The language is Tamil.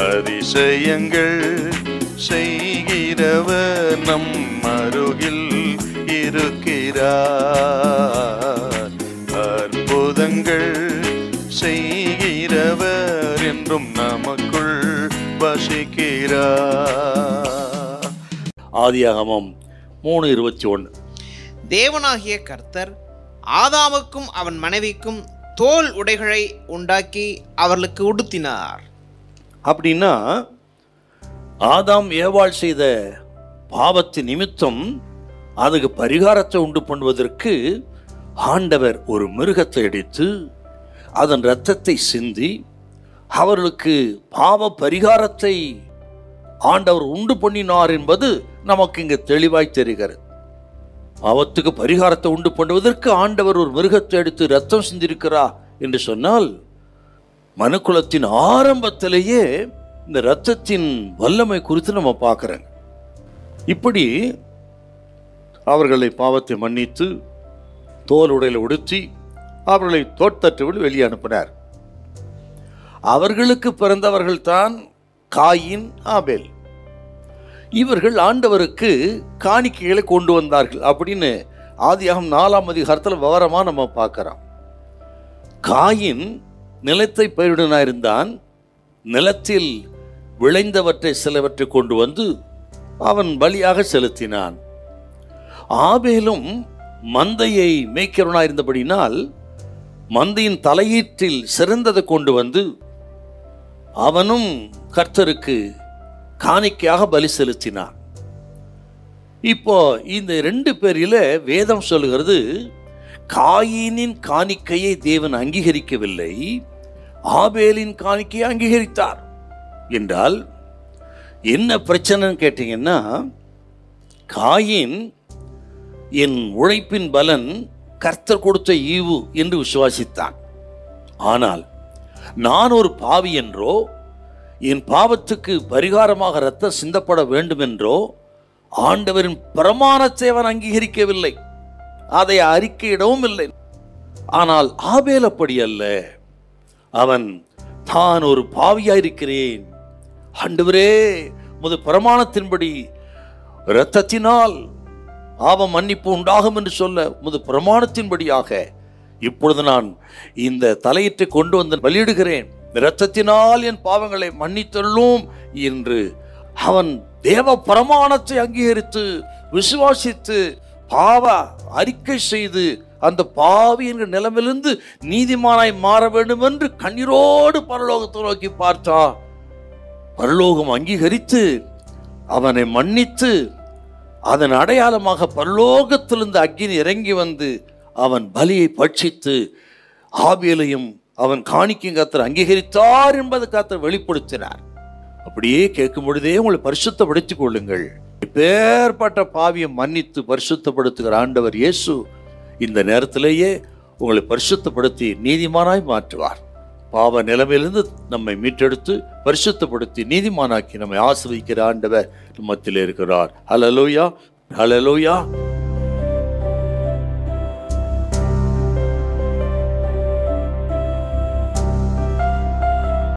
அதிசயங்கள் செய்கிறவர் நம் அருகில் இருக்கிறார். அற்புதங்கள் செய்கிறவர் என்றும் நமக்குள் வசிக்கிறார். ஆதியாகமம் 3:21. தேவனாகிய கர்த்தர் ஆதாமுக்கும் அவன் மனைவிக்கும் தோல் உடைகளை உண்டாக்கி அவர்களுக்கு உடுத்தினார். அப்படின்னா ஆதாம் ஏவாள் செய்த பாவத்தின் நிமித்தம் அதுக்கு பரிகாரத்தை உண்டு பண்ணுவதற்கு ஆண்டவர் ஒரு மிருகத்தை அடித்து அதன் இரத்தத்தை சிந்தி அவர்களுக்கு பாவ பரிகாரத்தை ஆண்டவர் உண்டு பண்ணினார் என்பது நமக்கு இங்கு தெளிவாய் தெரிகிறது. பாவத்துக்கு பரிகாரத்தை உண்டு பண்ணுவதற்கு ஆண்டவர் ஒரு மிருகத்தை எடுத்து ரத்தம் சிந்திருக்கிறார் என்று சொன்னால், மனுக்குலத்தின் ஆரம்பத்திலேயே இந்த இரத்தத்தின் வல்லமை குறித்து நம்ம பார்க்கிறோம். இப்படி அவர்களை பாவத்தை மன்னித்து தோல் உடையில உடுத்தி அவர்களை தோட்டத்தில் வெளியே அனுப்பினார். அவர்களுக்கு பிறந்தவர்கள் தான் காயின், ஆபேல். இவர்கள் ஆண்டவருக்கு காணிக்கைகளை கொண்டு வந்தார்கள் அப்படின்னு ஆதியாகமம் 4ஆம் அதிகாரத்தில் விவரமாக நம்ம பார்க்கிறோம். காயின் நிலத்தை பயிரிடனாயிருந்தான். நிலத்தில் விளைந்தவற்றை சிலவற்றை கொண்டு வந்து அவன் பலியாக செலுத்தினான். ஆபேலும் மந்தையை மேய்க்கிறவனாயிருந்தபடினால் மந்தையின் தலையீற்றில் சிறந்ததை கொண்டு வந்து அவனும் கர்த்தருக்கு காணிக்கையாக பலி செலுத்தினான். இப்போ இந்த 2 பேரில் வேதம் சொல்லுகிறது, காயினின் காணிக்கையை தேவன் அங்கீகரிக்கவில்லை, ஆபேலின் காணிக்கையை அங்கீகரித்தார் என்றால் என்ன பிரச்சனைன்னு கேட்டீங்கன்னா, காயின் என் உழைப்பின் பலன் கர்த்தர் கொடுத்த ஈவு என்று விசுவாசித்தான். ஆனால் நான் ஒரு பாவி என்றோ என் பாவத்துக்கு பரிகாரமாக இரத்தம் சிந்தப்பட வேண்டும் என்றோ ஆண்டவரின் பிரமாணத்தை அவன் அங்கீகரிக்கவில்லை, அதை அறிக்கையிடவும் இல்லை. ஆனால் ஆபேல் அப்படி அல்ல. அவன் தான் ஒரு பாவியாயிருக்கிறேன், ஆண்டவரே உமது பிரமாணத்தின்படி இரத்தத்தினால் பாவம் மன்னிப்பு உண்டாகும் என்று சொல்ல உமது பிரமாணத்தின்படியாக இப்பொழுது நான் இந்த தலையீட்டை கொண்டு வந்து பலியிடுகிறேன், இரத்தத்தினால் என் பாவங்களை மன்னித்தள்ளும் என்று அவன் தேவ பிரமாணத்தை அங்கீகரித்து விசுவாசித்து பாவ அறிக்கை செய்து அந்த பாவி என்கிற நிலைமையிலிருந்து நீதிமானாய் மாற வேண்டும் என்று கண்ணீரோடு பரலோகத்தை நோக்கி பார்த்தான். பரலோகம் அங்கீகரித்து அவனை மன்னித்து அதன் அடையாளமாக பரலோகத்திலிருந்து அக்கினி இறங்கி வந்து அவன் பலியை பட்சித்து ஆபேலையும் அவன் காணிக்கையும் கர்த்தர் அங்கீகரித்தார் என்பதை கர்த்தர் வெளிப்படுத்தினார். அப்படியே கேட்கும் பொழுதே உங்களை பரிசுத்தப்படுத்திக் கொள்ளுங்கள். பேர்பட்ட பாவியை மன்னித்து பரிசுத்தப்படுத்துகிற ஆண்டவர் இயேசு இந்த நேரத்திலேயே உங்களை பரிசுத்தப்படுத்தி நீதிமானாய் மாற்றுவார். பாவ நிலைமையிலிருந்து நம்மை மீட்டெடுத்து பரிசுத்தப்படுத்தி நீதிமானாக்கி நம்மை ஆசீர்வதிக்கிற ஆண்டவர் மத்தியில் இருக்கிறார். ஹல்லேலூயா, ஹல்லேலூயா.